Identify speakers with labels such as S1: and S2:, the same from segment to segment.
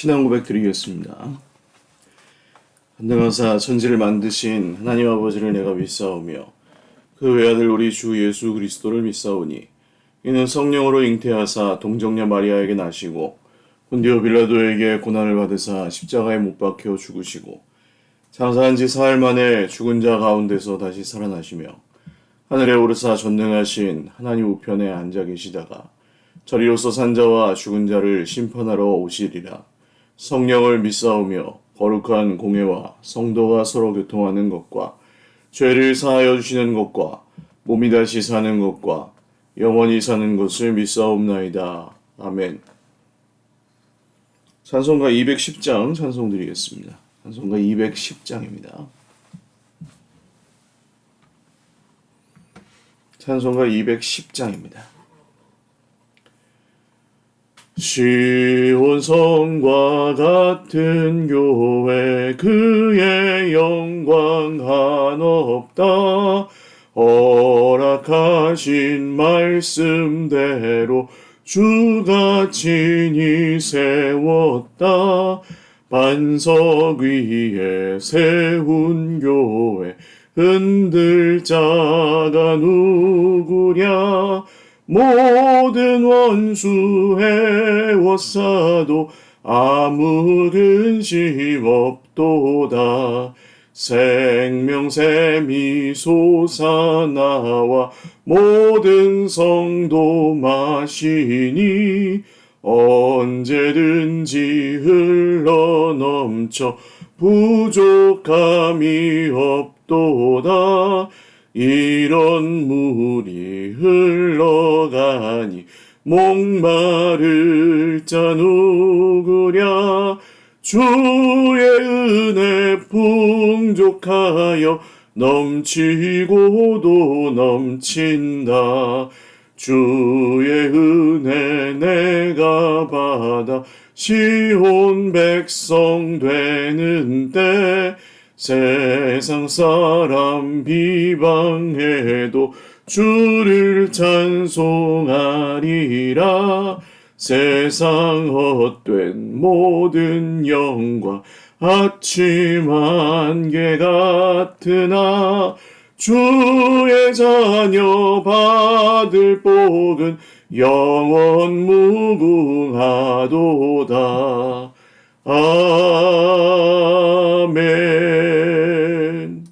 S1: 신앙 고백 드리겠습니다. 전능하사 천지를 만드신 하나님 아버지를 내가 믿사오며 그 외아들 우리 주 예수 그리스도를 믿사오니 이는 성령으로 잉태하사 동정녀 마리아에게 나시고 본디오 빌라도에게 고난을 받으사 십자가에 못 박혀 죽으시고 장사한 지 사흘 만에 죽은 자 가운데서 다시 살아나시며 하늘에 오르사 전능하신 하나님 우편에 앉아 계시다가 저리로서 산 자와 죽은 자를 심판하러 오시리라. 성령을 믿사오며 거룩한 공회와 성도가 서로 교통하는 것과 죄를 사하여 주시는 것과 몸이 다시 사는 것과 영원히 사는 것을 믿사옵나이다. 아멘. 찬송가 210장 찬송 드리겠습니다. 찬송가 210장입니다. 찬송가 210장입니다. 시온성과 같은 교회 그의 영광 한없다. 허락하신 말씀대로 주가 친히 세웠다. 반석 위에 세운 교회 흔들 자가 누구랴. 모든 원수 해워싸도 아무 근심 없도다. 생명샘이 솟아나와 모든 성도 마시니 언제든지 흘러넘쳐 부족함이 없도다. 이런 물이 흘러가니 목마를 자 누구랴. 주의 은혜 풍족하여 넘치고도 넘친다. 주의 은혜 내가 받아 시온 백성 되는 때 세상 사람 비방해도 주를 찬송하리라. 세상 헛된 모든 영광 아침 안개 같으나 주의 자녀 받을 복은 영원 무궁하도다. 아멘.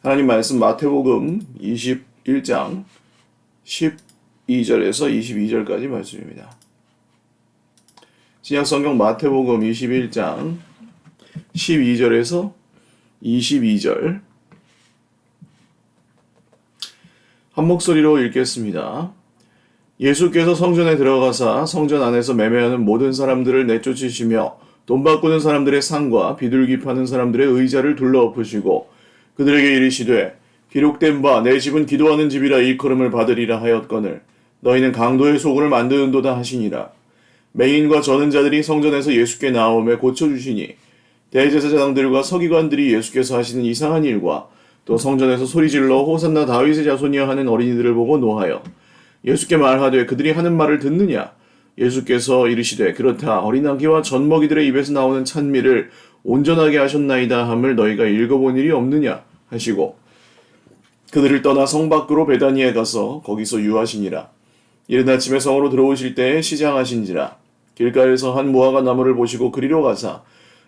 S1: 하나님 말씀 마태복음 21장 12절에서 22절까지 말씀입니다. 신약성경 마태복음 21장 12절에서 22절 한 목소리로 읽겠습니다. 예수께서 성전에 들어가사 성전 안에서 매매하는 모든 사람들을 내쫓으시며 돈 바꾸는 사람들의 상과 비둘기 파는 사람들의 의자를 둘러엎으시고 그들에게 이르시되 기록된 바 내 집은 기도하는 집이라 일컬음을 받으리라 하였거늘 너희는 강도의 소굴을 만드는도다 하시니라. 맹인과 저는 자들이 성전에서 예수께 나오매 고쳐주시니 대제사장들과 서기관들이 예수께서 하시는 이상한 일과 또 성전에서 소리질러 호산나 다윗의 자손이여 하는 어린이들을 보고 노하여 예수께 말하되 그들이 하는 말을 듣느냐. 예수께서 이르시되 그렇다. 어린 아기와 젖먹이들의 입에서 나오는 찬미를 온전하게 하셨나이다 함을 너희가 읽어본 일이 없느냐 하시고 그들을 떠나 성 밖으로 베다니에 가서 거기서 유하시니라. 이른 아침에 성으로 들어오실 때에 시장하신지라. 길가에서 한 무화과 나무를 보시고 그리로 가사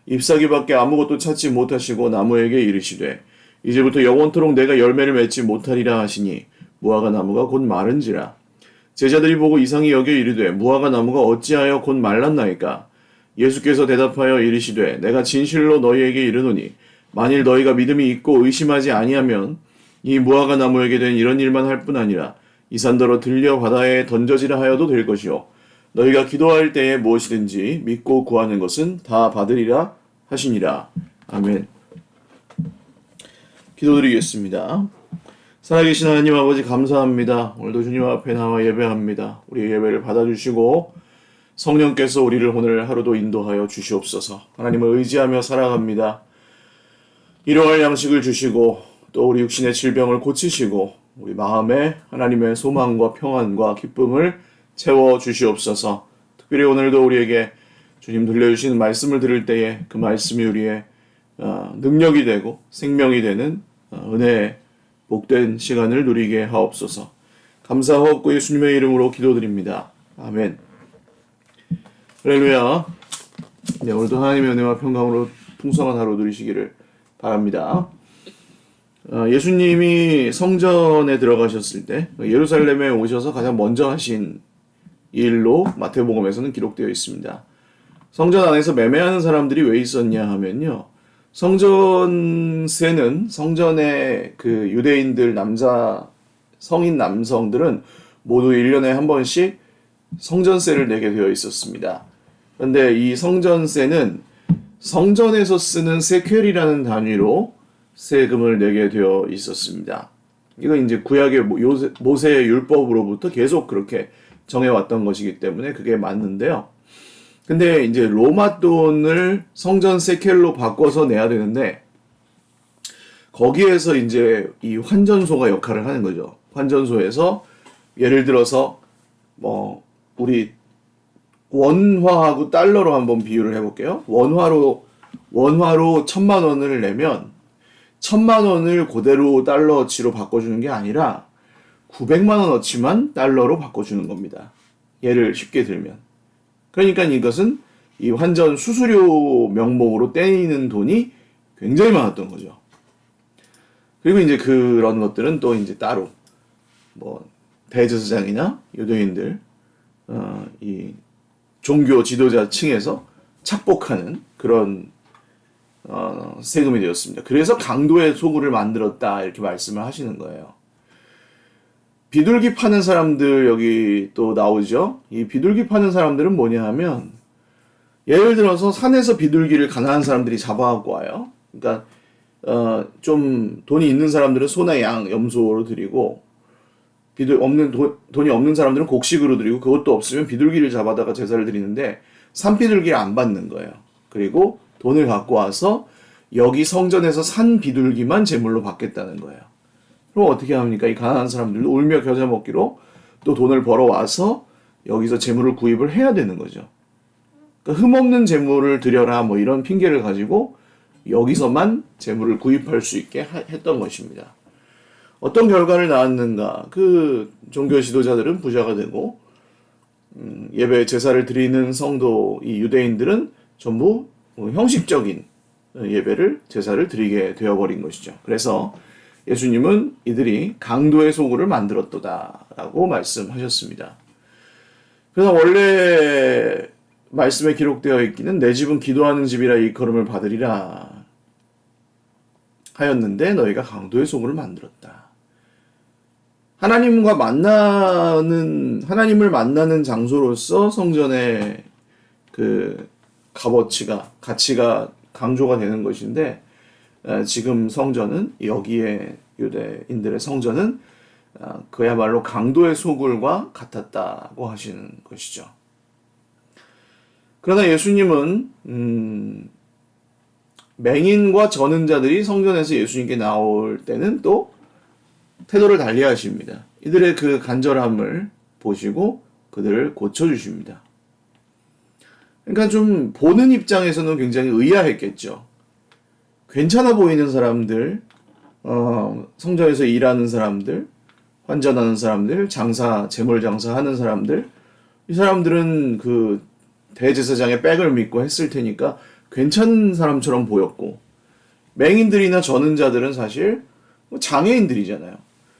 S1: 잎사귀밖에 아무것도 찾지 못하시고 나무에게 이르시되 이제부터 영원토록 내가 열매를 맺지 못하리라 하시니 무화과 나무가 곧 마른지라. 제자들이 보고 이상히 여겨 이르되 무화과 나무가 어찌하여 곧 말랐나이까. 예수께서 대답하여 이르시되 내가 진실로 너희에게 이르노니 만일 너희가 믿음이 있고 의심하지 아니하면 이 무화과 나무에게 된 이런 일만 할 뿐 아니라 이 산더러 들려 바다에 던져지라 하여도 될 것이요 너희가 기도할 때에 무엇이든지 믿고 구하는 것은 다 받으리라 하시니라. 아멘. 기도드리겠습니다. 살아계신 하나님 아버지 감사합니다. 오늘도 주님 앞에 나와 예배합니다. 우리의 예배를 받아주시고 성령께서 우리를 오늘 하루도 인도하여 주시옵소서. 하나님을 의지하며 살아갑니다. 일용할 양식을 주시고 또 우리 육신의 질병을 고치시고 우리 마음에 하나님의 소망과 평안과 기쁨을 채워 주시옵소서. 특별히 오늘도 우리에게 주님 들려주시는 말씀을 들을 때에 그 말씀이 우리의 능력이 되고 생명이 되는 은혜의 복된 시간을 누리게 하옵소서. 감사하옵고 예수님의 이름으로 기도드립니다. 아멘. 할렐루야. 네, 오늘도 하나님의 은혜와 평강으로 풍성한 하루 누리시기를 바랍니다. 예수님이 성전에 들어가셨을 때 예루살렘에 오셔서 가장 먼저 하신 일로 마태복음에서는 기록되어 있습니다. 성전 안에서 매매하는 사람들이 왜 있었냐 하면요. 성전세는 성전의 그 유대인들 성인 남성들은 모두 1년에 한 번씩 성전세를 내게 되어 있었습니다. 그런데 이 성전세는 성전에서 쓰는 세켈이라는 단위로 세금을 내게 되어 있었습니다. 이건 이제 구약의 모세의 율법으로부터 계속 그렇게 정해왔던 것이기 때문에 그게 맞는데요. 근데 이제 로마 돈을 성전 세켈로 바꿔서 내야 되는데 거기에서 이제 이 환전소가 역할을 하는 거죠. 환전소에서 예를 들어서 우리 원화하고 달러로 한번 비유를 해볼게요. 원화로 1,000만 원을 내면 1,000만 원을 그대로 달러어치로 바꿔주는 게 아니라 900만 원어치만 달러로 바꿔주는 겁니다. 예를 쉽게 들면. 그러니까 이것은 이 환전 수수료 명목으로 떼이는 돈이 굉장히 많았던 거죠. 그리고 이제 그런 것들은 또 이제 따로 대제사장이나 유대인들 이 종교 지도자 층에서 착복하는 그런 세금이 되었습니다. 그래서 강도의 소굴을 만들었다 이렇게 말씀을 하시는 거예요. 비둘기 파는 사람들 여기 또 나오죠. 이 비둘기 파는 사람들은 뭐냐 하면 예를 들어서 산에서 비둘기를 가난한 사람들이 잡아갖고 와요. 그러니까 좀 돈이 있는 사람들은 소나 양, 염소로 드리고 돈이 없는 사람들은 곡식으로 드리고 그것도 없으면 비둘기를 잡아다가 제사를 드리는데 산비둘기를 안 받는 거예요. 그리고 돈을 갖고 와서 여기 성전에서 산 비둘기만 제물로 받겠다는 거예요. 그럼 어떻게 합니까? 이 가난한 사람들도 울며 겨자 먹기로 또 돈을 벌어와서 여기서 제물을 구입을 해야 되는 거죠. 그러니까 흠없는 제물을 드려라 이런 핑계를 가지고 여기서만 제물을 구입할 수 있게 했던 것입니다. 어떤 결과를 낳았는가? 그 종교 지도자들은 부자가 되고 예배 제사를 드리는 성도 이 유대인들은 전부 형식적인 예배를 제사를 드리게 되어버린 것이죠. 그래서 예수님은 이들이 강도의 소굴을 만들었도다라고 말씀하셨습니다. 그래서 원래 말씀에 기록되어 있기는 내 집은 기도하는 집이라 일컬음을 받으리라 하였는데 너희가 강도의 소굴을 만들었다. 하나님을 만나는 장소로서 성전의 그 가치가 강조가 되는 것인데 지금 성전은 여기에 유대인들의 성전은 그야말로 강도의 소굴과 같았다고 하시는 것이죠. 그러나 예수님은 맹인과 저는 자들이 성전에서 예수님께 나올 때는 또 태도를 달리하십니다. 이들의 그 간절함을 보시고 그들을 고쳐주십니다. 그러니까 좀 보는 입장에서는 굉장히 의아했겠죠. 괜찮아 보이는 사람들, 성전에서 일하는 사람들, 환전하는 사람들, 재물 장사하는 사람들, 이 사람들은 그 대제사장의 백을 믿고 했을 테니까 괜찮은 사람처럼 보였고, 맹인들이나 저는 자들은 사실 장애인들이잖아요.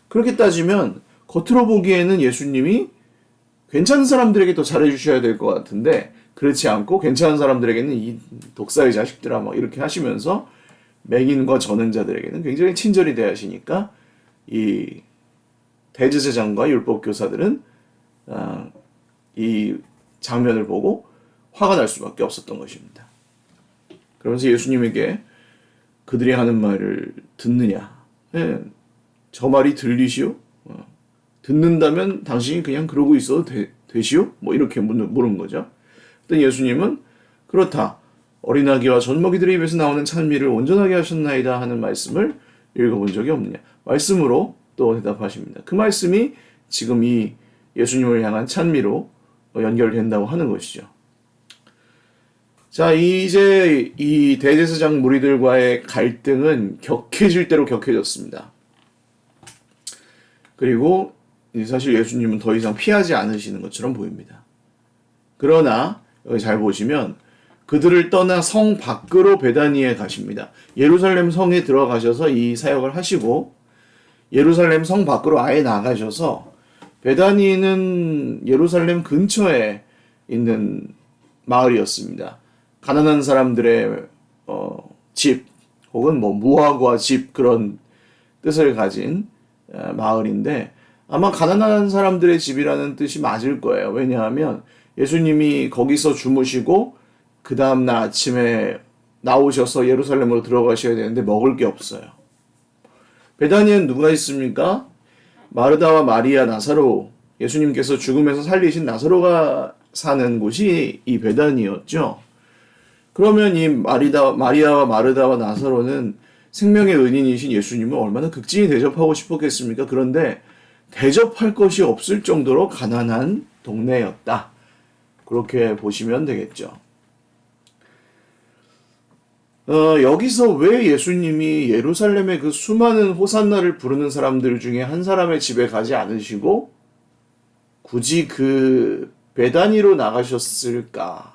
S1: 그렇게 따지면 겉으로 보기에는 예수님이 괜찮은 사람들에게 더 잘해주셔야 될 것 같은데 그렇지 않고 괜찮은 사람들에게는 이 독사의 자식들아 이렇게 하시면서 맹인과 저는 자들에게는 굉장히 친절히 대하시니까 이 대제사장과 율법교사들은 이 장면을 보고 화가 날 수밖에 없었던 것입니다. 그러면서 예수님에게 그들이 하는 말을 듣느냐? 저 말이 들리시오? 듣는다면 당신이 그냥 그러고 있어도 되시오? 이렇게 물은 거죠. 그랬더니 예수님은 그렇다. 어린아기와 젖먹이들의 입에서 나오는 찬미를 온전하게 하셨나이다 하는 말씀을 읽어본 적이 없느냐. 말씀으로 또 대답하십니다. 그 말씀이 지금 이 예수님을 향한 찬미로 연결된다고 하는 것이죠. 자, 이제 이 대제사장 무리들과의 갈등은 격해질 대로 격해졌습니다. 그리고 사실 예수님은 더 이상 피하지 않으시는 것처럼 보입니다. 그러나 여기 잘 보시면 그들을 떠나 성 밖으로 베다니에 가십니다. 예루살렘 성에 들어가셔서 이 사역을 하시고 예루살렘 성 밖으로 아예 나가셔서 베다니는 예루살렘 근처에 있는 마을이었습니다. 가난한 사람들의 집 혹은 무화과 집 그런 뜻을 가진 마을인데 아마 가난한 사람들의 집이라는 뜻이 맞을 거예요. 왜냐하면 예수님이 거기서 주무시고 그 다음날 아침에 나오셔서 예루살렘으로 들어가셔야 되는데 먹을 게 없어요. 베다니엔 누가 있습니까? 마르다와 마리아, 나사로, 예수님께서 죽음에서 살리신 나사로가 사는 곳이 이 베다니였죠. 그러면 이 마리아와 마르다와 나사로는 생명의 은인이신 예수님을 얼마나 극진히 대접하고 싶었겠습니까? 그런데 대접할 것이 없을 정도로 가난한 동네였다. 그렇게 보시면 되겠죠. 여기서 왜 예수님이 예루살렘의 그 수많은 호산나를 부르는 사람들 중에 한 사람의 집에 가지 않으시고 굳이 그 베다니로 나가셨을까?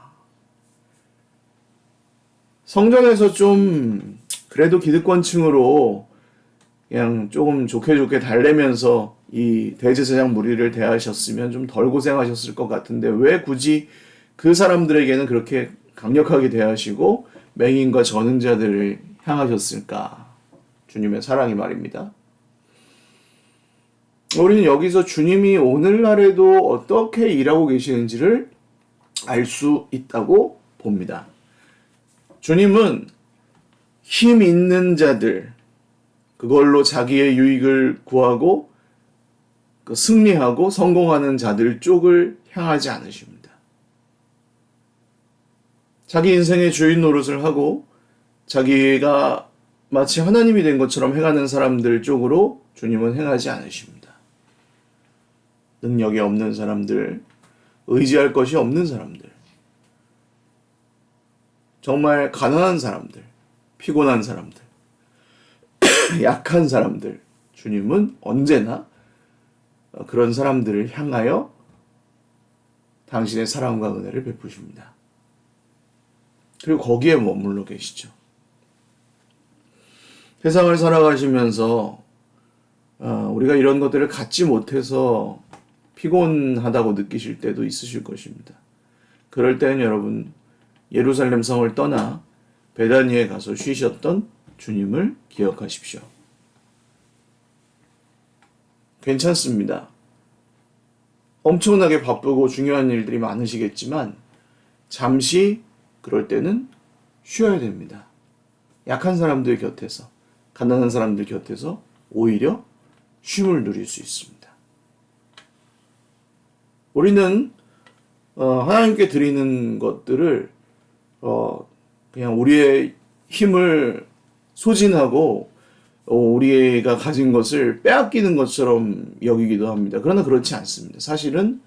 S1: 성전에서 좀 그래도 기득권층으로 그냥 조금 좋게 달래면서 이 대제사장 무리를 대하셨으면 좀 덜 고생하셨을 것 같은데 왜 굳이 그 사람들에게는 그렇게 강력하게 대하시고 맹인과 전능자들을 향하셨을까? 주님의 사랑이 말입니다. 우리는 여기서 주님이 오늘날에도 어떻게 일하고 계시는지를 알 수 있다고 봅니다. 주님은 힘 있는 자들, 그걸로 자기의 유익을 구하고 승리하고 성공하는 자들 쪽을 향하지 않으십니다. 자기 인생의 주인 노릇을 하고 자기가 마치 하나님이 된 것처럼 행하는 사람들 쪽으로 주님은 행하지 않으십니다. 능력이 없는 사람들, 의지할 것이 없는 사람들, 정말 가난한 사람들, 피곤한 사람들, 약한 사람들, 주님은 언제나 그런 사람들을 향하여 당신의 사랑과 은혜를 베푸십니다. 그리고 거기에 머물러 계시죠. 세상을 살아가시면서 우리가 이런 것들을 갖지 못해서 피곤하다고 느끼실 때도 있으실 것입니다. 그럴 때는 여러분 예루살렘 성을 떠나 베다니에 가서 쉬셨던 주님을 기억하십시오. 괜찮습니다. 엄청나게 바쁘고 중요한 일들이 많으시겠지만 잠시 그럴 때는 쉬어야 됩니다. 약한 사람들 곁에서, 가난한 사람들 곁에서 오히려 쉼을 누릴 수 있습니다. 우리는 하나님께 드리는 것들을 그냥 우리의 힘을 소진하고 우리가 가진 것을 빼앗기는 것처럼 여기기도 합니다. 그러나 그렇지 않습니다. 사실은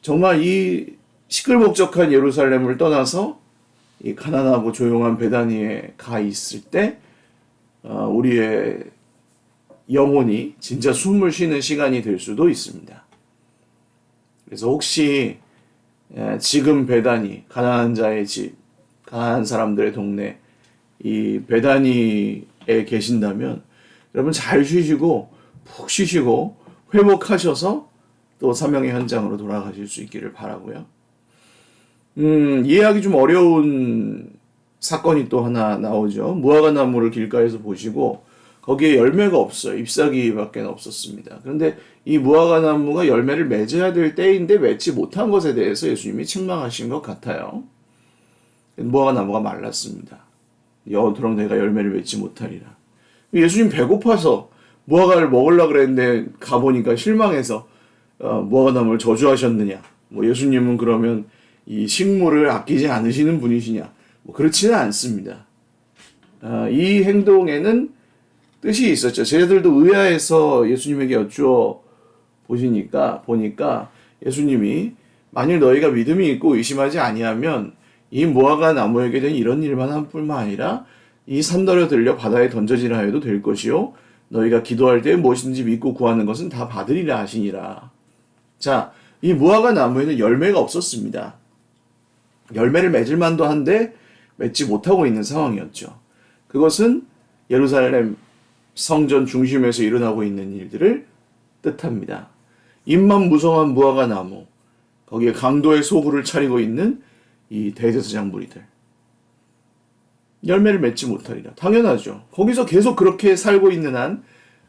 S1: 정말 이 시끌벅적한 예루살렘을 떠나서 이 가난하고 조용한 베다니에 가 있을 때 우리의 영혼이 진짜 숨을 쉬는 시간이 될 수도 있습니다. 그래서 혹시 지금 베다니, 가난한 자의 집, 가난한 사람들의 동네, 이 베다니에 계신다면 여러분 잘 쉬시고 푹 쉬시고 회복하셔서 또 사명의 현장으로 돌아가실 수 있기를 바라고요. 이해하기 좀 어려운 사건이 또 하나 나오죠. 무화과 나무를 길가에서 보시고 거기에 열매가 없어요. 잎사귀밖에 없었습니다. 그런데 이 무화과 나무가 열매를 맺어야 될 때인데 맺지 못한 것에 대해서 예수님이 책망하신 것 같아요. 무화과 나무가 말랐습니다. 여드렁 내가 열매를 맺지 못하리라. 예수님 배고파서 무화과를 먹으려고 그랬는데 가보니까 실망해서 무화과 나무를 저주하셨느냐. 예수님은 그러면 이 식물을 아끼지 않으시는 분이시냐. 그렇지는 않습니다. 이 행동에는 뜻이 있었죠. 제자들도 의아해서 예수님에게 여쭈어 보니까 예수님이 만일 너희가 믿음이 있고 의심하지 아니하면 이 무화과 나무에게 된 이런 일만 한 뿐만 아니라 이 산더러 들려 바다에 던져지라 해도 될 것이요 너희가 기도할 때 무엇인지 믿고 구하는 것은 다 받으리라 하시니라. 자, 이 무화과 나무에는 열매가 없었습니다. 열매를 맺을 만도 한데 맺지 못하고 있는 상황이었죠. 그것은 예루살렘 성전 중심에서 일어나고 있는 일들을 뜻합니다. 잎만 무성한 무화과 나무, 거기에 강도의 소굴을 차리고 있는 이 대제사장 무리들. 열매를 맺지 못하리라. 당연하죠. 거기서 계속 그렇게 살고 있는 한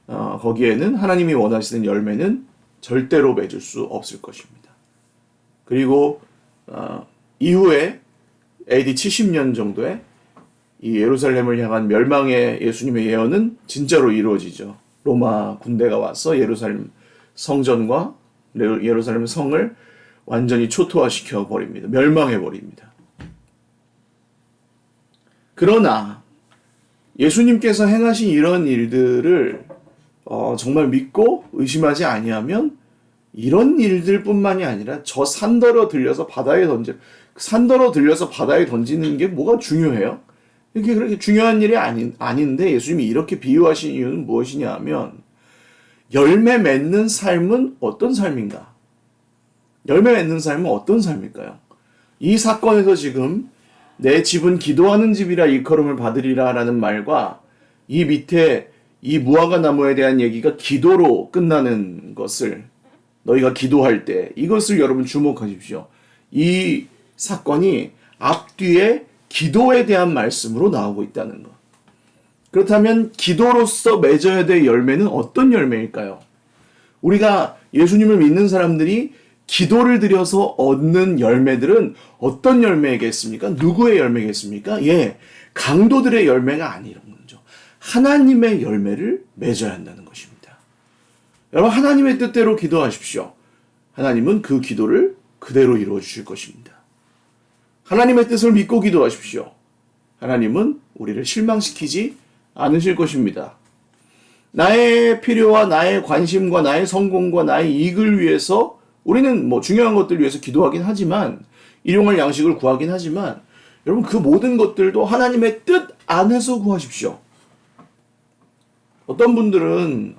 S1: 거기에는 하나님이 원하시는 열매는 절대로 맺을 수 없을 것입니다. 그리고 이후에 AD 70년 정도에 이 예루살렘을 향한 멸망의 예수님의 예언은 진짜로 이루어지죠. 로마 군대가 와서 예루살렘 성전과 예루살렘 성을 완전히 초토화시켜 버립니다. 멸망해 버립니다. 그러나 예수님께서 행하신 이런 일들을 정말 믿고 의심하지 아니하면 이런 일들뿐만이 아니라 저 산더러 들려서 바다에 던지는 게 뭐가 중요해요? 이게 그렇게 중요한 일이 아닌데 예수님이 이렇게 비유하신 이유는 무엇이냐 하면 열매 맺는 삶은 어떤 삶인가? 열매 맺는 삶은 어떤 삶일까요? 이 사건에서 지금 내 집은 기도하는 집이라 일컬음을 받으리라 라는 말과 이 밑에 이 무화과 나무에 대한 얘기가 기도로 끝나는 것을 너희가 기도할 때 이것을 여러분 주목하십시오. 이 사건이 앞뒤에 기도에 대한 말씀으로 나오고 있다는 것. 그렇다면 기도로서 맺어야 될 열매는 어떤 열매일까요? 우리가 예수님을 믿는 사람들이 기도를 드려서 얻는 열매들은 어떤 열매겠습니까? 누구의 열매겠습니까? 강도들의 열매가 아니란 거죠. 하나님의 열매를 맺어야 한다는 것입니다. 여러분, 하나님의 뜻대로 기도하십시오. 하나님은 그 기도를 그대로 이루어 주실 것입니다. 하나님의 뜻을 믿고 기도하십시오. 하나님은 우리를 실망시키지 않으실 것입니다. 나의 필요와 나의 관심과 나의 성공과 나의 이익을 위해서 우리는 중요한 것들 위해서 기도하긴 하지만 일용할 양식을 구하긴 하지만 여러분 그 모든 것들도 하나님의 뜻 안에서 구하십시오. 어떤 분들은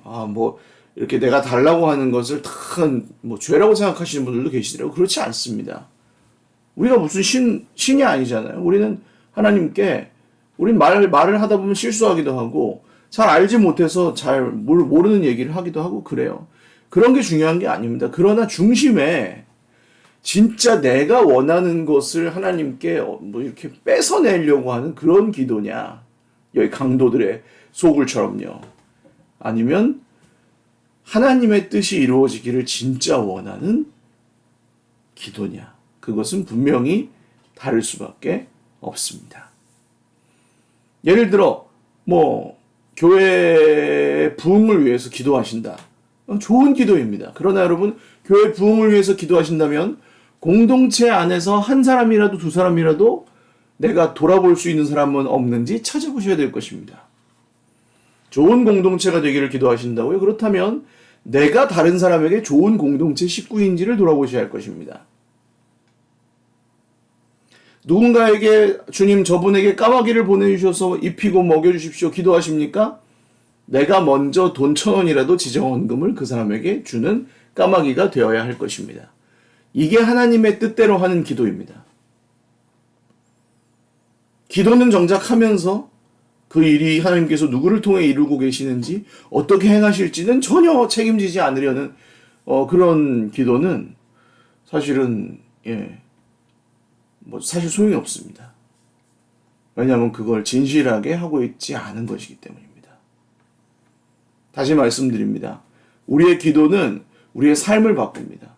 S1: 이렇게 내가 달라고 하는 것을 큰 죄라고 생각하시는 분들도 계시더라고요. 그렇지 않습니다. 우리가 무슨 신이 아니잖아요. 우리는 하나님께 우린 말을 하다 보면 실수하기도 하고 잘 알지 못해서 잘 모르는 얘기를 하기도 하고 그래요. 그런 게 중요한 게 아닙니다. 그러나 중심에 진짜 내가 원하는 것을 하나님께 이렇게 뺏어내려고 하는 그런 기도냐? 여기 강도들의 소굴처럼요. 아니면 하나님의 뜻이 이루어지기를 진짜 원하는 기도냐? 그것은 분명히 다를 수밖에 없습니다. 예를 들어 교회 부흥을 위해서 기도하신다. 좋은 기도입니다. 그러나 여러분 교회 부흥을 위해서 기도하신다면 공동체 안에서 한 사람이라도 두 사람이라도 내가 돌아볼 수 있는 사람은 없는지 찾아보셔야 될 것입니다. 좋은 공동체가 되기를 기도하신다고요? 그렇다면 내가 다른 사람에게 좋은 공동체 식구인지를 돌아보셔야 할 것입니다. 누군가에게 주님 저분에게 까마귀를 보내주셔서 입히고 먹여주십시오 기도하십니까? 내가 먼저 돈 1,000원이라도 지정원금을 그 사람에게 주는 까마귀가 되어야 할 것입니다. 이게 하나님의 뜻대로 하는 기도입니다. 기도는 정작 하면서 그 일이 하나님께서 누구를 통해 이루고 계시는지 어떻게 행하실지는 전혀 책임지지 않으려는 그런 기도는 사실은 사실 소용이 없습니다. 왜냐하면 그걸 진실하게 하고 있지 않은 것이기 때문입니다. 다시 말씀드립니다. 우리의 기도는 우리의 삶을 바꿉니다.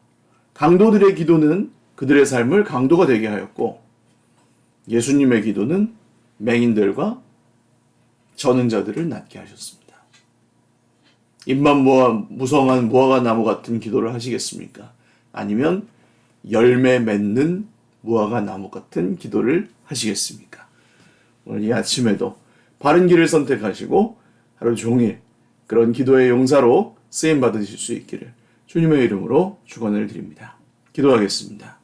S1: 강도들의 기도는 그들의 삶을 강도가 되게 하였고 예수님의 기도는 맹인들과 저는 자들을 낫게 하셨습니다. 잎만 무성한 무화과 나무 같은 기도를 하시겠습니까? 아니면 열매 맺는 무화과 나무 같은 기도를 하시겠습니까? 오늘 이 아침에도 바른 길을 선택하시고 하루 종일 그런 기도의 용사로 쓰임 받으실 수 있기를 주님의 이름으로 축원을 드립니다. 기도하겠습니다.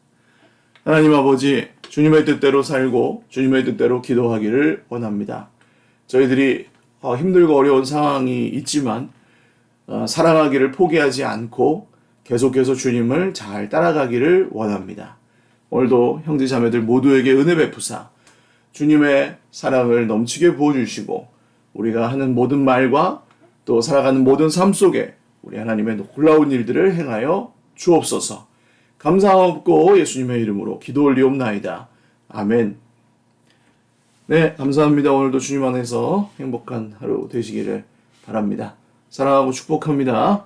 S1: 하나님 아버지, 주님의 뜻대로 살고 주님의 뜻대로 기도하기를 원합니다. 저희들이 힘들고 어려운 상황이 있지만 사랑하기를 포기하지 않고 계속해서 주님을 잘 따라가기를 원합니다. 오늘도 형제 자매들 모두에게 은혜 베푸사 주님의 사랑을 넘치게 부어주시고 우리가 하는 모든 말과 또 살아가는 모든 삶 속에 우리 하나님의 놀라운 일들을 행하여 주옵소서. 감사하옵고 예수님의 이름으로 기도 올리옵나이다. 아멘. 네, 감사합니다. 오늘도 주님 안에서 행복한 하루 되시기를 바랍니다. 사랑하고 축복합니다.